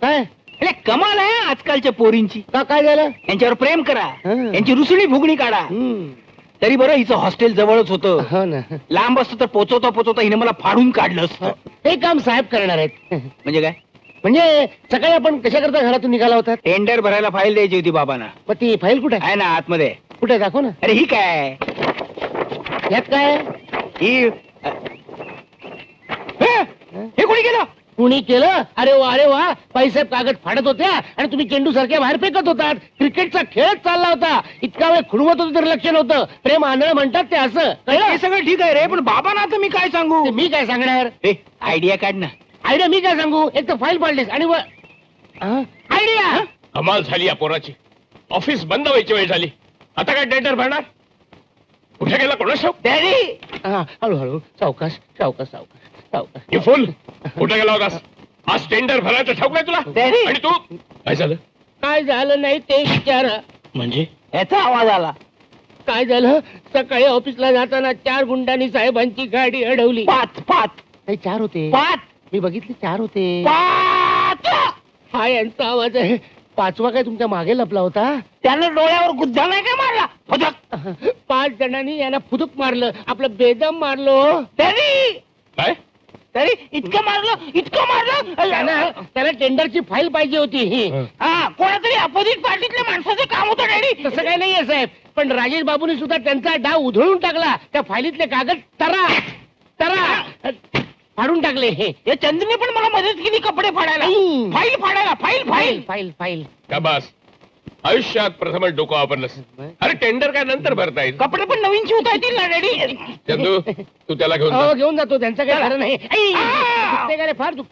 काय अरे कमाल आहे आजकालच्या पोरींची. काय झालं? यांच्यावर प्रेम करा, हं. यांची रुसणी फुगणी काढा. तरी बरं हिचं हॉस्टेल जवळच होतं. हो ना. लांब असतं तर पोचवता पोचवता हिने मला फाडून काढलं असतं. हे काम साहेब करणार आहेत. म्हणजे काय? म्हणजे सकाळी आपण कशा करता घरातून निघाला होता? टेंडर भरायला फाईल द्यायची होती बाबांना. मग ती फाईल कुठे आहे? आहे ना आतमध्ये. कुठे दाखव ना. अरे ही काय? यात काय? ही हे कोणी केलं? कुणी केलं? अरे वा पैसे कागद फाडत होत्या आणि तुम्ही चेंडू सारख्या बाहेर फेकत होतात. क्रिकेटचा खेळच चालला होता. इतका वेळ खुडवत होतं तर लक्ष नव्हतं. प्रेम आंधळ म्हणतात ते असं हे कळलं? सगळं ठीक आहे रे, पण बाबांना आता मी काय सांगू? ते मी काय सांगणार? आयडिया काढ ना. आयडिया मी काय सांगू? एक तर फाईल पाडलीस आणि आयडिया. कमाल झाली या पोराची. ऑफिस बंद व्हायची वेळ झाली. आता काय टेंडर भरणार? कुठे गेला कोणास ठाऊक? डॅडी हळूहळू सावकाश सावकाश सावकाश सावकाश. हे फुल कुठे गेला होतास? आज टेंडर भरायचं ठाऊक नाही तुला? डॅडी आणि तू काय झालं? काय झालं नाही ते विचारा. म्हणजे याचा आवाज आला. काय झालं? सकाळी ऑफिसला जाताना 4 गुंडांनी साहेबांची गाडी अडवली. पाच पाच नाही 4 होते. पाच मी बघितले 4 होते. पाच. हा यांचा आवाज आहे. 5वा काय तुमच्या मागे लपला होता? त्यानं डोळ्यावर गुद्धा नाही का मारला? फदक. 5 जणांनी यांना फुदूक मारलं. आपलं बेदम मारलो. डॅडी काय? तरी इतकं मारलं त्याला टेंडरची फाईल पाहिजे होती. हा कोणातरी अपोजिट पार्टीतल्या माणसाचं काम होतं डॅडी. तसं काही नाहीये साहेब, पण राजेश बाबूने सुद्धा त्यांचा डाव उधळून टाकला. त्या फाईलीतले कागद तरा तरा फाडून टाकले. या चंद्रने पण मला मदत केली कपडे फाडायला. फाईल फाडायला. File file file file file. का बस आयुष्यात प्रथमच डोकं वापरलंस. अरे टेंडर काय नंतर भरता येईल. कपडे पण नवीन शिवता येतील ना डॅडी? चंदू तू त्याला घेऊन जा. घेऊन जातो. त्यांचं काही खरं नाही. दुखते का रे? फार दुखते.